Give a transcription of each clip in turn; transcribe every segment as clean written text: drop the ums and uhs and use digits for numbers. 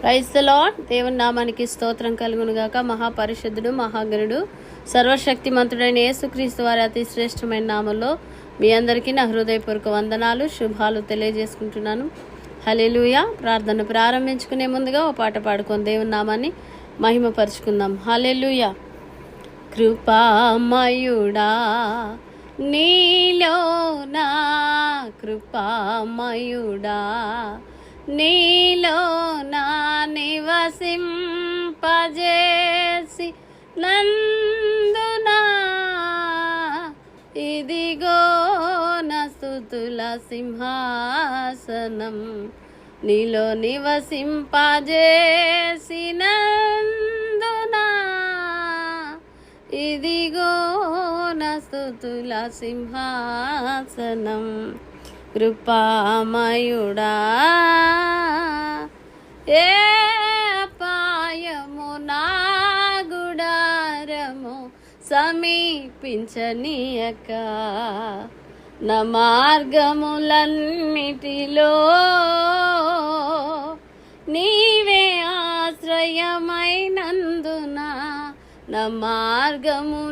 Praise the lord. దేవుని నామానికి స్తోత్రం కలుగునుగాక. మహాపరిశుద్ధుడు, మహాగణుడు, సర్వశక్తిమంతుడైన యేసుక్రీస్తు వారి అతి శ్రేష్టమైన నామంలో మీ అందరికీ నా హృదయపూర్వక వందనాలు, శుభాలు తెలియజేసుకుంటున్నాను. హల్లెలూయా. ప్రార్థన ప్రారంభించుకునే ముందుగా ఓ పాట పాడుకొని దేవుని నామాన్ని మహిమపరుచుకుందాం. హల్లెలూయా. కృపామయుడా నీలో నా కృపామయుడా నీలో నా నివసింపజేసి నందునా ఇదిగో నా స్తుతుల సింహాసనం నీలో నివసింపజేసి నందునా ఇదిగో నా స్తుతుల సింహాసనం. కృపామయుడా ఏ అపాయము నా గుడారము సమీపించనీయక నా మార్గములన్నిటిలో నీవే ఆశ్రయమైనందున నా మార్గములన్నిటిలో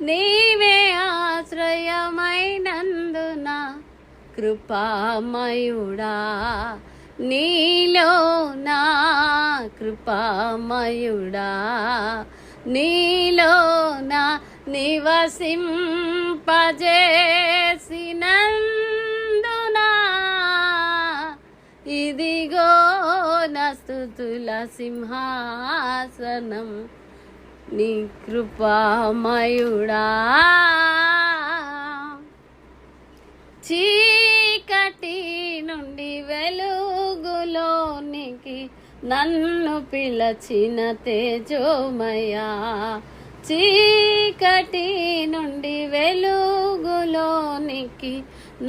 నీవే ఆశ్రయమైనందున కృపామయుడా నీలో నా కృపామయుడా నీలో నా నివసింపజేసినందున ఇదిగో నా స్తుతుల సింహాసనం నీ కృపామయుడా. చీకటి నుండి వెలుగులోనికి నన్ను పిలచిన తేజోమయా, చీకటి నుండి వెలుగులోనికి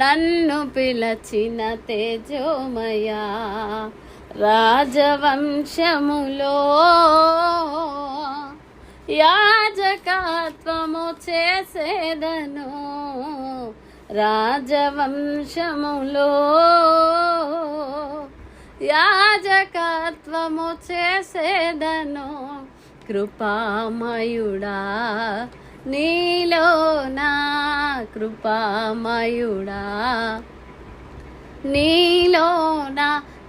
నన్ను పిలచిన తేజోమయా, రాజవంశములో యాజకత్వము చేసేదను, రాజవంశములో యాజకత్వము చేసేదను. కృపామయుడా నీలో నా కృపామయుడా నీలో నా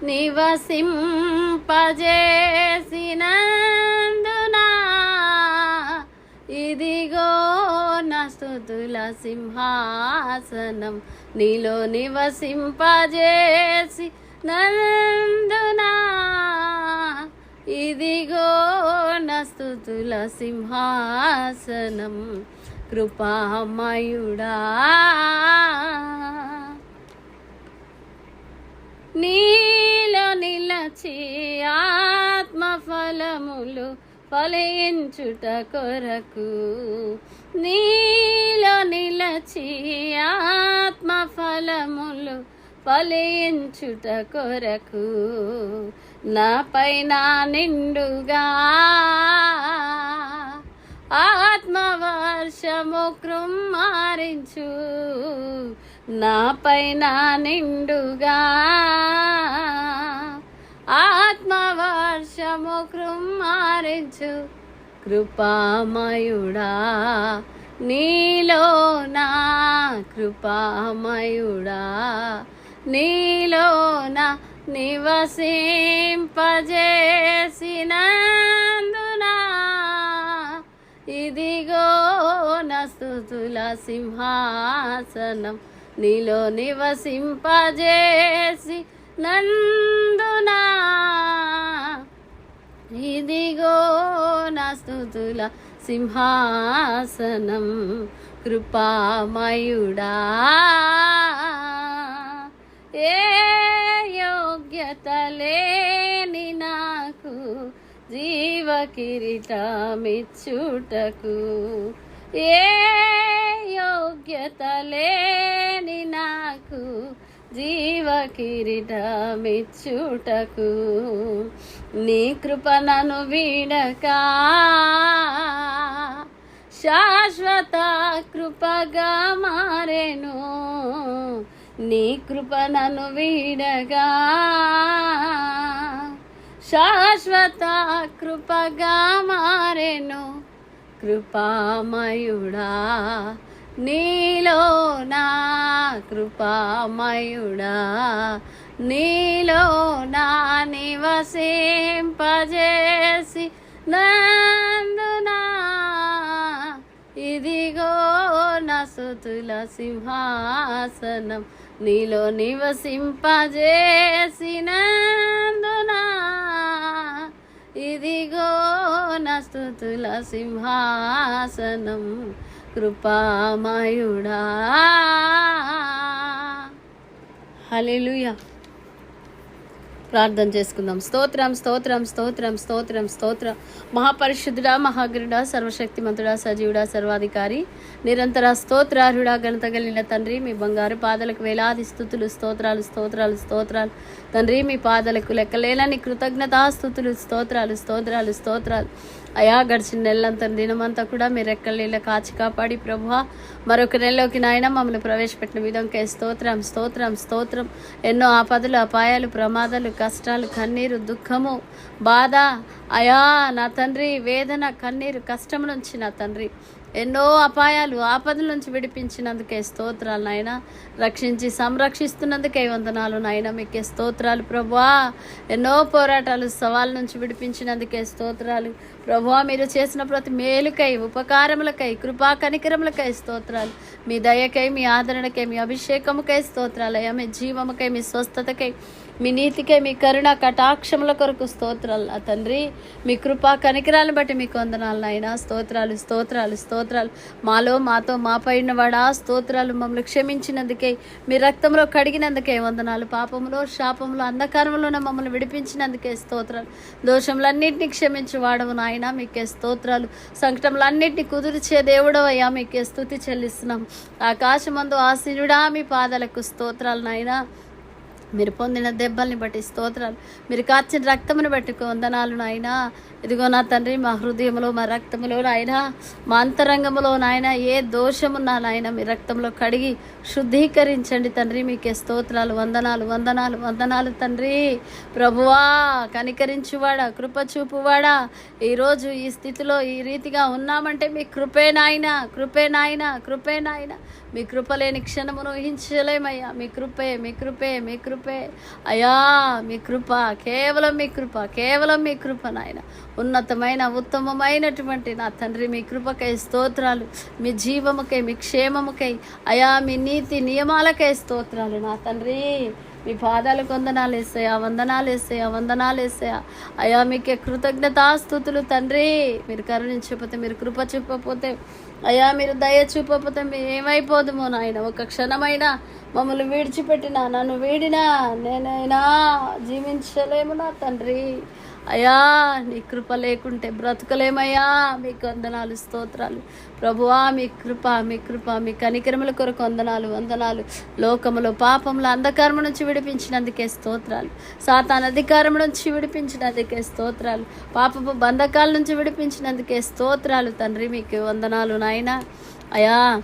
నివసింపజేసినందున ఇదిగో నా స్తుతుల సింహాసనం నీలో నివసింపజేసి నందున ఇదిగో నా స్తుతుల సింహాసనం. కృపామయుడా నీలో నిలచి ఆత్మఫలములు ఫలించుట కొరకు, నీలో నిలచి ఆత్మఫలములు ఫలించుట కొరకు నాపైన నిండుగా ఆత్మవర్షము కృమ్మారించు, నాపైన నిండుగా ఆత్మవర్షము కృమ్మారించు. కృపామయుడా నీలో నా కృపామయుడా నీలో నా నివసింపజేసినందున ఇదిగో నా స్తుతుల సింహాసనం నీలో నివసింపజేసి నందున ఇదిగో నా స్తుతుల సింహాసనం. కృపామయుడా ఏ యోగ్యత లేని నాకు జీవ కిరీటమిచ్చుటకు, ఏ యోగ్యత లేని నాకు జీవ కిరీటమిచ్చుటకు నీ కృపణను వీడక శాశ్వత కృపగా మారెను, నీ కృప నన్ను వీడగా శాశ్వత కృపగా మారెను. కృపామయుడా నీలో నా కృపామయుడా నీలో నా నివసింపజేసి నందునా ఇదిగో నా స్తుతుల సింహాసనం నీలో నివసింపజేసినందునా ఇదిగో నా స్తుతుల సింహాసనం కృపామయుడా. హల్లెలూయా. ప్రార్థన చేసుకుందాం. స్తోత్రం స్తోత్రం స్తోత్రం స్తోత్రం స్తోత్రం. మహాపరిశుద్ధుడా, మహాగరుడా, సర్వశక్తిమంతుడా, సజీవుడా, సర్వాధికారి, నిరంతర స్తోత్రార్హుడా, ఘనత కలిగిన తండ్రి, మీ బంగారు పాదలకు వేలాది స్తుతులు, స్తోత్రాలు స్తోత్రాలు స్తోత్రాలు తండ్రి. మీ పాదలకు లెక్కలేనని కృతజ్ఞతాస్తుతులు, స్తోత్రాలు స్తోత్రాలు స్తోత్రాలు. అయా గడిచిన నెలంతా దినమంతా కూడా మీరు రెక్కల కాచి కాపాడి ప్రభువా మరొక నెలలోకి నాయన మమ్మల్ని ప్రవేశపెట్టిన విధంగా స్తోత్రం స్తోత్రం స్తోత్రం. ఎన్నో ఆపదలు, అపాయాలు, ప్రమాదాలు, కష్టాలు, కన్నీరు, దుఃఖము, బాధ, అయా నా తండ్రి, వేదన, కన్నీరు, కష్టం నుంచి నా తండ్రి ఎన్నో అపాయాలు, ఆపదల నుంచి విడిపించినందుకే స్తోత్రాలు నాయన. రక్షించి సంరక్షిస్తున్నందుకే వందనాలు నాయన. మీకే స్తోత్రాలు ప్రభువా. ఎన్నో పోరాటాలు, సవాళ్ళ నుంచి విడిపించినందుకే స్తోత్రాలు ప్రభువా. మీరు చేసిన ప్రతి మేలుకై, ఉపకారములకై, కృపా కనికరములకై స్తోత్రాలు. మీ దయకై, మీ ఆదరణకై, మీ అభిషేకముకై స్తోత్రాలు అయ్యా. మీ జీవముకై, మీ స్వస్థతకై, మీ నీతికై, మీ కరుణ కటాక్షముల కొరకు స్తోత్రాలు ఆ తండ్రి. మీ కృపా కనికరాలను బట్టి మీకు వందనాలు నాయన. స్తోత్రాలు స్తోత్రాలు స్తోత్రాలు. మాలో మాతో మాపై ఉన్నవాడా స్తోత్రాలు. మమ్మల్ని క్షమించినందుకే, మీ రక్తంలో కడిగినందుకే వందనాలు. పాపములో, శాపములో, అంధకారంలోనే మమ్మల్ని విడిపించినందుకే స్తోత్రాలు. దోషములన్నింటినీ క్షమించి వాడవు నాయన. మీకే స్తోత్రాలు. సంకటములన్నింటినీ కుదిర్చే దేవుడవయ్యా. మీకే స్తుతి చెల్లిస్తున్నాం. ఆకాశమందు ఆసీనుడా, మీ పాదాలకు స్తోత్రాలు నాయన. మీరు పొందిన దెబ్బల్ని బట్టి స్తోత్రాలు. మీరు కాచిన రక్తమును బట్టి వందనాలు నాయన. ఇదిగో నా తండ్రి, మా హృదయంలో, మా రక్తంలో నాయన, మా అంతరంగంలో నాయన ఏ దోషమున్నా నాయన మీ రక్తంలో కడిగి శుద్ధీకరించండి తండ్రి. మీకే స్తోత్రాలు. వందనాలు వందనాలు వందనాలు తండ్రి. ప్రభువా, కనికరించువాడా, కృప చూపువాడా, ఈరోజు ఈ స్థితిలో ఈ రీతిగా ఉన్నామంటే మీ కృపే నాయన, కృపే నాయన, కృపే నాయన. మీ కృప లేని క్షణమును ఊహించలేమయ్యా. మీ కృపే, మీ కృపే, మీ కృపే అయ్యా. మీ కృప, కేవలం మీ కృప, కేవలం మీ కృప నాయన. ఉన్నతమైన ఉత్తమమైనటువంటి నా తండ్రి, మీ కృపకై స్తోత్రాలు. మీ జీవముకై, మీ క్షేమముకై అయా, మీ నీతి నియమాలకై స్తోత్రాలు నా తండ్రి. మీ పాదాలకు వందనాలు వేసాయా, వందనాలు వేసాయా, వందనాలు వేసాయా అయా. మీకే కృతజ్ఞతాస్తుతులు తండ్రి. మీరు కరుణించకపోతే, మీరు కృప చూపకపోతే అయ్యా, మీరు దయ చూపకపోతే మేము ఏమైపోదుమో నాయన. ఒక క్షణమైనా మమ్మల్ని విడిచిపెట్టినా, నన్ను వీడినా నేనైనా జీవించలేము నా తండ్రి. అయ్యా, నీ కృప లేకుంటే బ్రతకలేమయ్యా. మీకు వందనాలు స్తోత్రాలు ప్రభువా. మీ కృప, మీ కృప, మీ కనికరముల కొరకు వందనాలు వందనాలు. లోకములో, పాపముల అంధకారము నుంచి విడిపించినందుకే స్తోత్రాలు. సాతాను అధికారం నుంచి విడిపించినందుకే స్తోత్రాలు. పాపపు బంధకాల నుంచి విడిపించినందుకే స్తోత్రాలు తండ్రి. మీకు వందనాలు నాయన. అయా,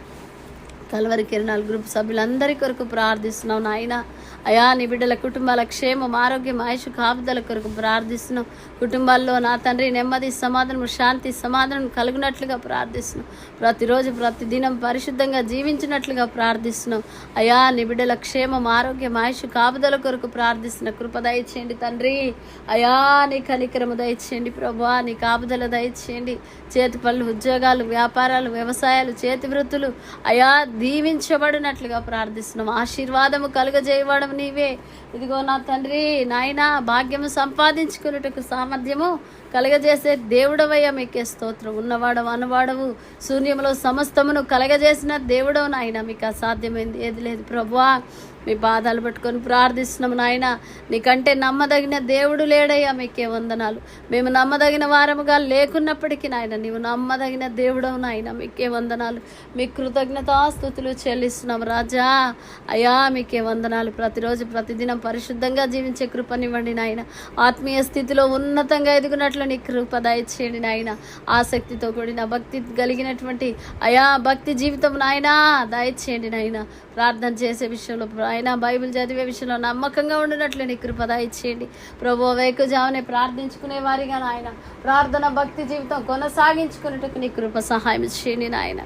కల్వరి కిరణాలు గ్రూప్ సభ్యులందరి కొరకు ప్రార్థిస్తున్నాం నాయన. అయా, నీ బిడ్డల కుటుంబాల క్షేమం, ఆరోగ్యం, ఆయుష్ కాపుదల కొరకు ప్రార్థిస్తున్నాం. కుటుంబాల్లో నా తండ్రి నెమ్మది, సమాధానం, శాంతి, సమాధానం కలుగునట్లుగా ప్రార్థిస్తున్నాం. ప్రతిరోజు, ప్రతిదినం పరిశుద్ధంగా జీవించినట్లుగా ప్రార్థిస్తున్నాం. అయా, నీ బిడ్డల క్షేమం, ఆరోగ్యం, ఆయుష్ కాపుదల కొరకు ప్రార్థిస్తున్న కృప దయచేయండి తండ్రి. అయా, నీ కనికరము దయచేయండి ప్రభువా. నీ కాపుదల దయచేయండి. చేతి పనులు, ఉద్యోగాలు, వ్యాపారాలు, వ్యవసాయాలు, చేతి వృత్తులు అయా దీవించబడినట్లుగా ప్రార్థిస్తున్నాం. ఆశీర్వాదము కలుగజేయబడం నీవే. ఇదిగో నా తండ్రి నాయన, భాగ్యము సంపాదించుకున్నట్టుకు సామర్థ్యము కలగజేసే దేవుడవయ్యా. మీకే స్తోత్రం. ఉన్నవాడవు, అనువాడవు, శూన్యములో సమస్తమును కలగజేసిన దేవుడవు నాయన. మీకు అసాధ్యమైంది ఏది లేదు ప్రభువా. మీ పాదాలు పట్టుకొని ప్రార్థిస్తున్నాము నాయన. నీకంటే నమ్మదగిన దేవుడు లేడయ్యా. మీకే వందనాలు. మేము నమ్మదగిన వారముగా లేకున్నప్పటికీ నాయన, నీవు నమ్మదగిన దేవుడవు నాయన. మీకే వందనాలు. మీ కృతజ్ఞతాస్తుతులు చెల్లిస్తున్నాము రాజా. అయ్యా, మీకే వందనాలు. ప్రతిరోజు, ప్రతిదినం పరిశుద్ధంగా జీవించే కృపనివ్వండి నాయన. ఆత్మీయ స్థితిలో ఉన్నతంగా ఎదుగునట్లు నీ కృప దయచేయండి నాయన. ఆసక్తితో కూడిన భక్తి కలిగినటువంటి అయా భక్తి జీవితం నాయన దయచేయండి నాయన. ప్రార్థన చేసే విషయంలో ఆయన బైబిల్ చదివే విషయంలో నమ్మకంగా ఉండినట్లు నీ కృప దయచేయండి ప్రభు. వేకుజామునే ప్రార్థించుకునే వారిగా నాయన ప్రార్థన భక్తి జీవితం కొనసాగించుకునేటకు నీ కృప సహాయం చేయండి నాయన.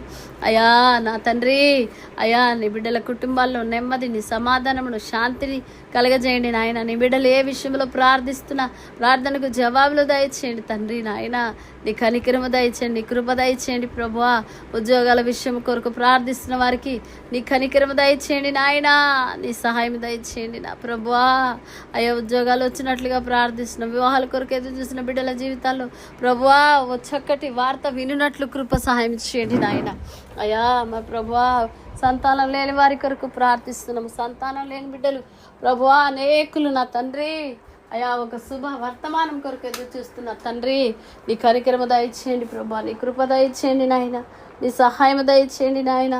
అయా నా తండ్రి, అయా నీ బిడ్డల కుటుంబాల్లో నెమ్మదిని, సమాధానమును, శాంతిని కలగజేయండి నాయన. నీ బిడ్డలు ఏ విషయంలో ప్రార్థిస్తున్నా ప్రార్థనకు జవాబులు దయచేయండి తండ్రి నాయన. నీ కనికరము దయచేయండి, నీ కృప దయచేయండి ప్రభువా. ఉద్యోగాల విషయం కొరకు ప్రార్థిస్తున్న వారికి నీ కనికరము దయచేయండి నాయన. నీ సహాయం దయచేయండి నా ప్రభువా. అయ్యా ఉద్యోగాలు వచ్చినట్లుగా ప్రార్థిస్తున్నాం. వివాహాల కొరకు ఎదురు చూసిన బిడ్డల జీవితాల్లో ప్రభువా ఓ చక్కటి వార్త వినున్నట్లు కృప సహాయం చేయండి నాయన. అయ్యా మా ప్రభువా సంతానం లేని వారి కొరకు ప్రార్థిస్తున్నాము. సంతానం లేని బిడ్డలు ప్రభువా అనేకులు నా తండ్రి. అయా ఒక శుభ వర్తమానం కొరకు ఎదురు చూస్తున్న తండ్రి, నీ కనికరము దయచేయండి ప్రభా. నీ కృప దయచేయండి నాయన. నీ సహాయం దయచేయండి నాయన.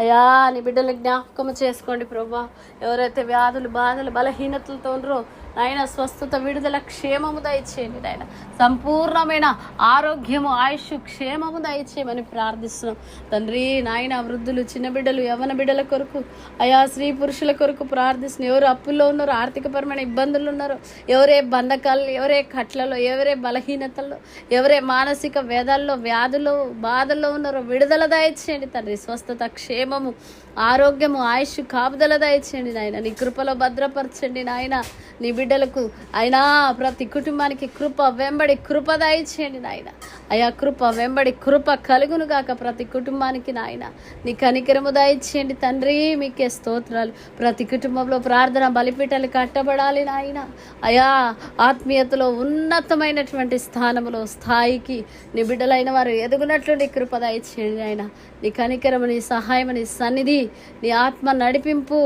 అయా నీ బిడ్డలు జ్ఞాపకం చేసుకోండి ప్రభా. ఎవరైతే వ్యాధులు, బాధలు, బలహీనతలతో ఉన్నారో నాయన స్వస్థత, విడుదల, క్షేమము దయచేయండి నాయన. సంపూర్ణమైన ఆరోగ్యము, ఆయుష్, క్షేమము దయచేయమని ప్రార్థిస్తున్నాం తండ్రి నాయన. వృద్ధులు, చిన్న బిడ్డలు, యవ్వన బిడ్డల కొరకు, అయా స్త్రీ పురుషుల కొరకు ప్రార్థిస్తున్నాం. ఎవరు అప్పుల్లో ఉన్నారో, ఆర్థికపరమైన ఇబ్బందులు ఉన్నారో, ఎవరే బంధకాలు, ఎవరే కట్లలో, ఎవరే బలహీనతల్లో, ఎవరే మానసిక వేదాల్లో, వ్యాధుల్లో, బాధల్లో ఉన్నారో విడుదల దయచేయండి తండ్రి. స్వస్థత, క్షేమము, ఆరోగ్యము, ఆయుష్, కాపుదల దయచేయండి నాయన. నీ కృపలో భద్రపరచండి నాయన. నీ బిడ్డలకు అయినా ప్రతి కుటుంబానికి కృప వెంబడి కృప దయచేయండి నాయన. అయా కృప వెంబడి కృప కలుగును గాక ప్రతి కుటుంబానికి నాయన. నీ కనికరము దయచేయండి తండ్రి. మీకే స్తోత్రాలు. ప్రతి కుటుంబంలో ప్రార్థన బలిపీఠాలు కట్టబడాలి నాయన. అయా ఆత్మీయతలో ఉన్నతమైనటువంటి స్థానంలో, స్థాయికి నీ బిడ్డలైన వారు ఎదుగునట్లు నీ కృప దయచేయండి నాయన. నీ కనికరము, నీ సహాయం, నీ సన్నిధి, నీ ఆత్మ నడిపింపు,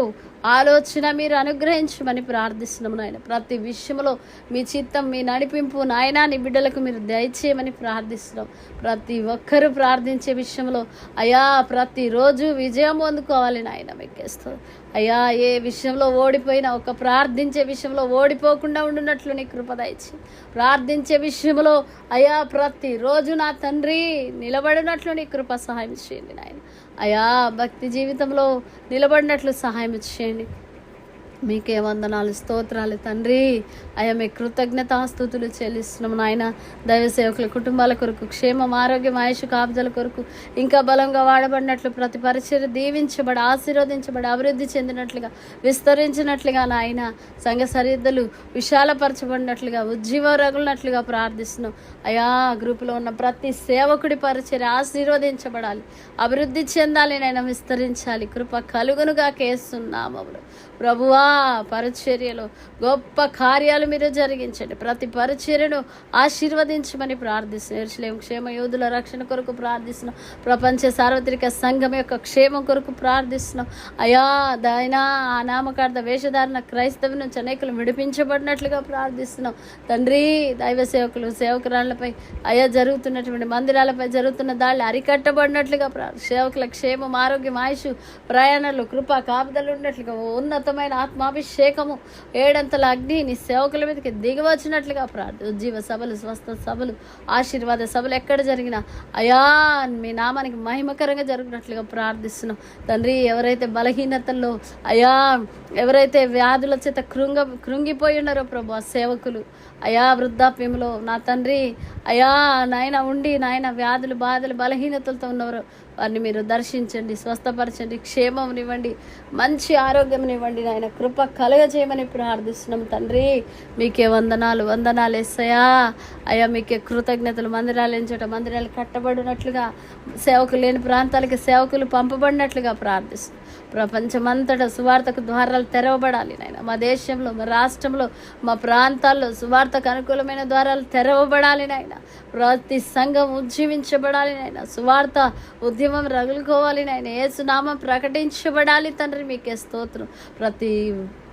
ఆలోచన మీరు అనుగ్రహించమని ప్రార్థిస్తున్నాము నాయన. ప్రతి విషయంలో మీ చిత్తం, మీ నడిపింపు నాయన నీ బిడ్డలకు మీరు దయచేయమని ప్రార్థిస్తున్నాం. ప్రతి ఒక్కరూ ప్రార్థించే విషయంలో అయా ప్రతిరోజు విజయం అందుకోవాలి నాయన. మీకేస్తూ అయ్యా ఏ విషయంలో ఓడిపోయినా ఒక ప్రార్థించే విషయంలో ఓడిపోకుండా ఉండున్నట్లు నీ కృప దయచి, ప్రార్థించే విషయంలో అయా ప్రతిరోజు నా తండ్రి నిలబడినట్లు నీ కృప సహాయం చేయండి నాయన. అయా భక్తి జీవితంలో నిలబడినట్లు సహాయం చేయండి. మీకే వందనాలు, స్తోత్రాలు తండ్రి. అయ్యా మీ కృతజ్ఞతాస్తుతులు చెల్లిస్తున్నాము నాయన. దైవ సేవకుల కుటుంబాల కొరకు క్షేమం, ఆరోగ్యం, ఆయుష్, కాపుదల కొరకు ఇంకా బలంగా వాడబడినట్లు ప్రతి పరిచర్య దీవించబడి, ఆశీర్వదించబడి, అభివృద్ధి చెందినట్లుగా, విస్తరించినట్లుగా నాయన. సంఘ సరిహద్దులు విశాలపరచబడినట్లుగా, ఉజ్జీవ రగులినట్లుగా ప్రార్థిస్తున్నాం. అయా గ్రూపులో ఉన్న ప్రతి సేవకుడి పరిచర్య ఆశీర్వదించబడాలి, అభివృద్ధి చెందాలి నాయన, విస్తరించాలి. కృప కలుగునుగా కేస్తున్నామములు ప్రభువా. పరిచర్యలో గొప్ప కార్యాలు మీరు జరిగించండి. ప్రతి పరిచర్యను ఆశీర్వదించమని ప్రార్థిస్తున్నాం. యెరూషలేము క్షేమ యోధుల రక్షణ కొరకు ప్రార్థిస్తున్నాం. ప్రపంచ సార్వత్రిక సంఘం యొక్క క్షేమం కొరకు ప్రార్థిస్తున్నాం. అయా దాయనా ఆ నామకార్థ వేషధారణ క్రైస్తవ నుంచి అనేకులు విడిపించబడినట్లుగా ప్రార్థిస్తున్నాం తండ్రి. దైవ సేవకులు, సేవకురాళ్లపై అయా జరుగుతున్నటువంటి మందిరాలపై జరుగుతున్న దాళ్ళు అరికట్టబడినట్లుగా సేవకుల క్షేమం, ఆరోగ్యం, ఆయుష్, ప్రయాణాలు, కృప, కాపుదలు ఉన్నట్లుగా ఉన్నతమైన ఆత్మాభిషేకము, ఏడంతల అగ్ని నీ సేవకుల మీదకి దిగవచ్చినట్లుగా ఉజ్జీవ సభలు, స్వస్థ సభలు, ఆశీర్వాద సభలు ఎక్కడ జరిగినా అయా మీ నామానికి మహిమకరంగా జరిగినట్లుగా ప్రార్థిస్తున్నాం తండ్రి. ఎవరైతే బలహీనతల్లో అయా ఎవరైతే వ్యాధుల చేత కృంగిపోయి ఉన్నారో ప్రభు ఆ సేవకులు అయా వృద్ధాప్యంలో నా తండ్రి అయా నాయన ఉండి నాయన వ్యాధులు, బాధలు, బలహీనతలతో ఉన్నవారు వారిని మీరు దర్శించండి, స్వస్థపరచండి, క్షేమమునివ్వండి, మంచి ఆరోగ్యంనివ్వండి నాయన. కృప కలగజేయమని ప్రార్థిస్తున్నాం తండ్రి. మీకే వందనాలు, వందనాలు యేసయ్యా. అయ్యా మీకే కృతజ్ఞతలు. మందిరాలు ఎంచట మందిరాలు కట్టబడినట్లుగా, సేవకులు లేని ప్రాంతాలకి సేవకులు పంపబడినట్లుగా ప్రార్థిస్తున్నాం. ప్రపంచమంతటా సువార్తకు ద్వారాలు తెరవబడాలి నాయన. మా దేశంలో, మా రాష్ట్రంలో, మా ప్రాంతాల్లో సువార్తకు అనుకూలమైన ద్వారాలు తెరవబడాలి నాయన. ప్రతి సంఘం ఉజ్జీవించబడాలి నాయన. సువార్త ఉద్యమం రగులుకోవాలి నాయన. యేసు నామం ప్రకటించబడాలి తండ్రి. మీకే స్తోత్రం. ప్రతి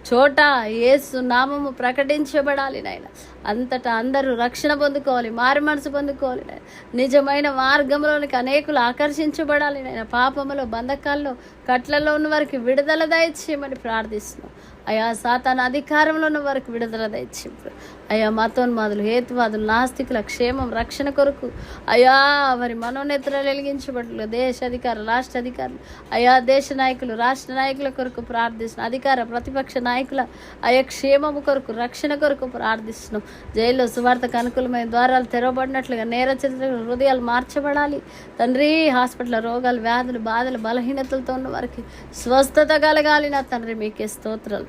చోట యేసు నామము ప్రకటించబడాలి నాయన. అంతటా అందరూ రక్షణ పొందుకోవాలి, మారు మనసు పొందుకోవాలి నాయన. నిజమైన మార్గంలోనికి అనేకులు ఆకర్షించబడాలి నాయన. పాపములో, బంధకాల్లో, కట్లలో ఉన్న వారికి విడుదల దయచేయమని ప్రార్థిస్తున్నాం. అయా సాతాను అధికారంలో ఉన్న వారికి విడుదల దయచేయం. అయా మతోన్మాదులు, హేతువాదులు, నాస్తికుల క్షేమం రక్షణ కొరకు అయా వారి మనోనేత్రాలు వెలిగించబడలు. దేశ అధికారులు, రాష్ట్ర అధికారులు, అయా దేశ నాయకులు, రాష్ట్ర నాయకుల కొరకు ప్రార్థిస్తున్నాం. అధికార ప్రతిపక్ష నాయకుల అయా క్షేమము కొరకు, రక్షణ కొరకు ప్రార్థిస్తున్నాం. జైల్లో సువార్తకు అనుకూలమైన ద్వారాలు తెరవబడినట్లుగా నేర చరిత్ర హృదయాలు మార్చబడాలి తండ్రి. హాస్పిటల్ రోగాలు, వ్యాధులు, బాధలు, బలహీనతలతో ఉన్న వారికి స్వస్థత కలగాలి నా తండ్రి. మీకే స్తోత్రాలు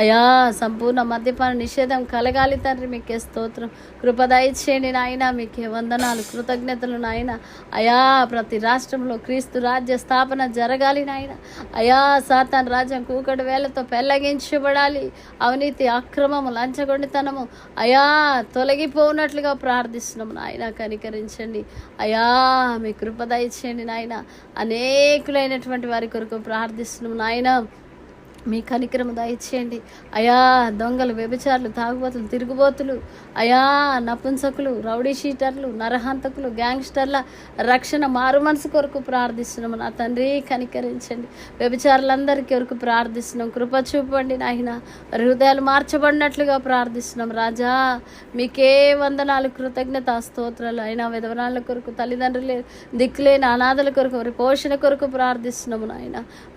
అయా. సంపూర్ణ మద్యపాన నిషేధం కలగాలి తండ్రి. మీకే స్తోత్రం. కృప దయచేయండి నాయన. మీకే వందనాలు, కృతజ్ఞతలు నాయన. అయా ప్రతి రాష్ట్రంలో క్రీస్తు రాజ్య స్థాపన జరగాలి నాయన. అయా సాతాను రాజ్యం కూకటి వేలతో పెళ్ళగించబడాలి. అవినీతి, అక్రమము, లంచగొండితనము అయా తొలగిపోనట్లుగా ప్రార్థిస్తున్నాము నాయన. కనికరించండి అయా. మీ కృప దయచేయండి నాయన. అనేకులైనటువంటి వారి కొరకు ప్రార్థిస్తున్నాము నాయన. మీ కనికరము దయచేయండి అయా. దొంగలు, వ్యభిచారులు, తాగుబోతులు, తిరుగుబోతులు అయా, నపుంసకులు, రౌడీ షీటర్లు, నరహంతకులు, గ్యాంగ్స్టర్ల రక్షణ మారు మనసు కొరకు ప్రార్థిస్తున్నాము నా తండ్రి. కనికరించండి. వ్యభిచారులందరికీ కొరకు ప్రార్థిస్తున్నాం. కృప చూపండి నాయన. హృదయాలు మార్చబడినట్లుగా ప్రార్థిస్తున్నాం రాజా. మీకే వందనాలు, కృతజ్ఞత, స్తోత్రాలు. అయినా విధవరాళ్ళ కొరకు, తల్లిదండ్రులు దిక్కులేని అనాథల కొరకు, వారి పోషణ కొరకు ప్రార్థిస్తున్నాము నాయన.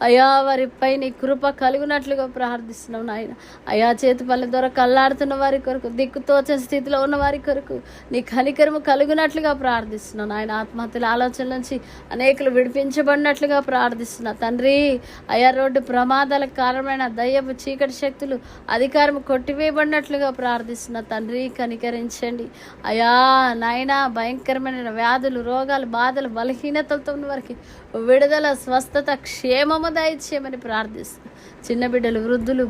అయా వారిపై నీ కృప కలుగునట్లుగా ప్రార్థిస్తున్నాం నాయన. అయా చేతి పనుల ద్వారా కల్లాడుతున్న వారి కొరకు, దిక్కుతోచని స్థితిలో ఉన్న వారి కొరకు నీ కనికరము కలుగునట్లుగా ప్రార్థిస్తున్నాం నాయన. ఆత్మహత్యల ఆలోచనల నుంచి అనేకులు విడిపించబడినట్లుగా ప్రార్థిస్తున్నా తండ్రి. అయా రోడ్డు ప్రమాదాలకు కారణమైన దయ్యపు చీకటి శక్తులు అధికారం కొట్టివేయబడినట్లుగా ప్రార్థిస్తున్నా తండ్రి. కనికరించండి అయా నాయన. భయంకరమైన వ్యాధులు, రోగాలు, బాధలు, బలహీనతలతో ఉన్న వారికి విడుదల, స్వస్థత, క్షేమము దయచేయమని ప్రార్థిస్తున్నాం. చిన్న బిడ్డలు, వృద్ధులు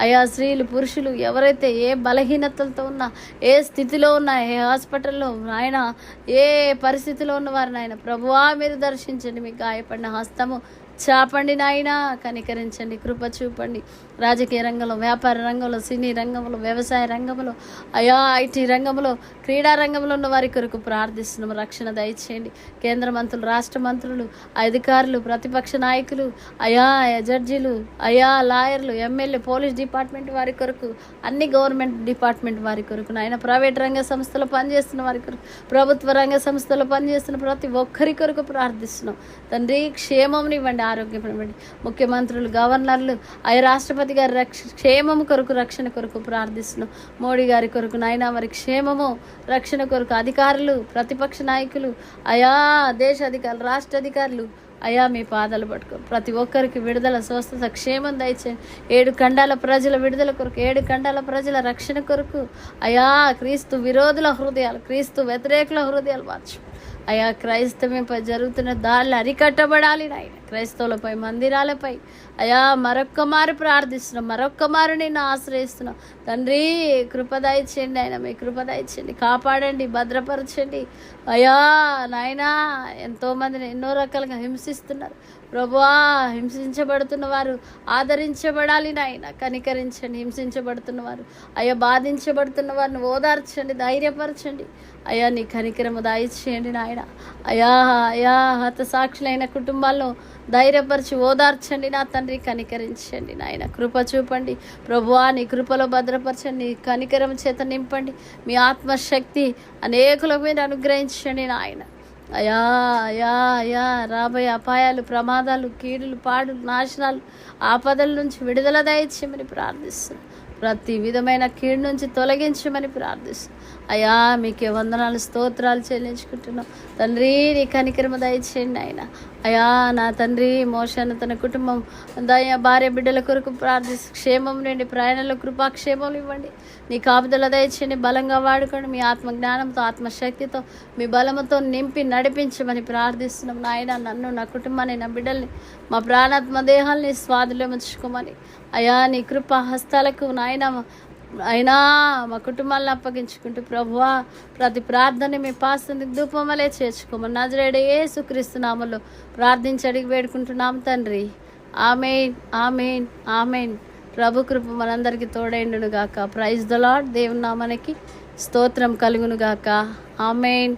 అయా, స్త్రీలు, పురుషులు ఎవరైతే ఏ బలహీనతలతో ఉన్నా, ఏ స్థితిలో ఉన్నా, ఏ హాస్పిటల్లో ఆయన ఏ పరిస్థితిలో ఉన్నవారు నాయన ప్రభువా మీరు దర్శించండి. మీకు గాయపడిన హస్తము చాపండి నాయన. కనికరించండి, కృప చూపండి. రాజకీయ రంగంలో, వ్యాపార రంగంలో, సినీ రంగంలో, వ్యవసాయ రంగంలో అయా, ఐటీ రంగంలో, క్రీడా రంగంలో ఉన్న వారి కొరకు ప్రార్థిస్తున్నాము. రక్షణ దయచేయండి. కేంద్ర మంత్రులు, రాష్ట్ర మంత్రులు, అధికారులు, ప్రతిపక్ష నాయకులు అయా, జడ్జీలు అయా, లాయర్లు, ఎమ్మెల్యే, పోలీస్ డిపార్ట్మెంట్ వారి కొరకు, అన్ని గవర్నమెంట్ డిపార్ట్మెంట్ వారి కొరకు నాయన, ప్రైవేట్ రంగ సంస్థలో పనిచేస్తున్న వారి కొరకు, ప్రభుత్వ రంగ సంస్థలో పనిచేస్తున్న ప్రతి ఒక్కరి కొరకు ప్రార్థిస్తున్నాం తండ్రి. క్షేమం ఇవ్వండి, ఆరోగ్యం ఇవ్వండి. ముఖ్యమంత్రులు, గవర్నర్లు అయ్యా, రాష్ట్రపతి గారి క్షేమము కొరకు, రక్షణ కొరకు ప్రార్థిస్తున్నాం. మోడీ గారి కొరకు నాయన వారి క్షేమము, రక్షణ కొరకు, అధికారులు, ప్రతిపక్ష నాయకులు అయా, దేశ అధికారులు, రాష్ట్ర అధికారులు అయా మీ పాదాలు పట్టుకో. ప్రతి ఒక్కరికి విడుదల, స్వస్థత, క్షేమం దయచేయండి. 7 ఖండాల ప్రజల విడుదల కొరకు, 7 ఖండాల ప్రజల రక్షణ కొరకు అయా, క్రీస్తు విరోధుల హృదయాలు, క్రీస్తు వ్యతిరేకుల హృదయాలు మార్చు అయా. క్రైస్తవంపై జరుగుతున్న దాడులు అరికట్టబడాలి నాయన. క్రైస్తవులపై, మందిరాలపై అయా మరొక్క మారు ప్రార్థిస్తున్నాం. మరొక్క మారు నిన్ను ఆశ్రయిస్తున్నాం తండ్రి. కృపదయ చేయండి ఆయన. మీ కృపదయ చేయండి, కాపాడండి, భద్రపరచండి అయా నాయనా. ఎంతోమందిని ఎన్నో రకాలుగా హింసిస్తున్నారు ప్రభువా. హింసించబడుతున్న వారు ఆదరించబడాలి నాయన. కనికరించండి. హింసించబడుతున్న వారు అయ్యా, బాధించబడుతున్న వారిని ఓదార్చండి, ధైర్యపరచండి అయ్యా. నీ కనికరము దయచేయండి నాయన. అయా అయా హతసాక్షులైన కుటుంబాల్లో ధైర్యపరిచి ఓదార్చండి నా తండ్రి. కనికరించండి నాయన. కృప చూపండి ప్రభువా. నీ కృపలో భద్రపరచండి. నీ కనికరం చేత నింపండి. మీ ఆత్మశక్తి అనేకులకు మీరు అనుగ్రహించండి నాయన. అయా అయా అయా, రాబోయే అపాయాలు, ప్రమాదాలు, కీడులు, పాడులు, నాశనాలు, ఆపదల నుంచి విడుదల దయచేయమని ప్రార్థిస్తున్నాను. ప్రతి విధమైన కీడు నుంచి తొలగించమని ప్రార్థిస్తున్నాం అయ్యా. మీకే వందనాలు, స్తోత్రాలు చెల్లించుకుంటున్నాం తండ్రి. నీ కనికరము దయచేయండి ఆయన. అయా నా తండ్రి, మోషను తన కుటుంబం భార్య బిడ్డల కొరకు ప్రార్థిస్తూ క్షేమం నుండి ప్రయాణంలో కృపాక్షేమం ఇవ్వండి. నీ కాపుదల దయచేయండి. బలంగా వాడుకోండి. మీ ఆత్మ జ్ఞానంతో, ఆత్మశక్తితో, మీ బలముతో నింపి నడిపించమని ప్రార్థిస్తున్నాం నాయన. నన్ను, నా కుటుంబాన్ని, నా బిడ్డల్ని, మా ప్రాణాత్మ దేహాల్ని స్వాధులో ఉంచుకోమని అయా. నీ కృపా హస్తాలకు నాయన అయినా మా కుటుంబాలను అప్పగించుకుంటూ ప్రభువా, ప్రతి ప్రార్థన మీ పాస్తుంది ధూపమలే చేర్చుకోమని నజరేయుడు యేసుక్రీస్తు నామములో ప్రార్థించి అడిగి వేడుకుంటున్నాం తండ్రి. ఆమేన్, ఆమేన్, ఆమేన్. ప్రభు కృప మనందరికీ తోడైండును గాక. Praise the lord. దేవుని నామానికి స్తోత్రం కలుగును గాక. ఆమేన్.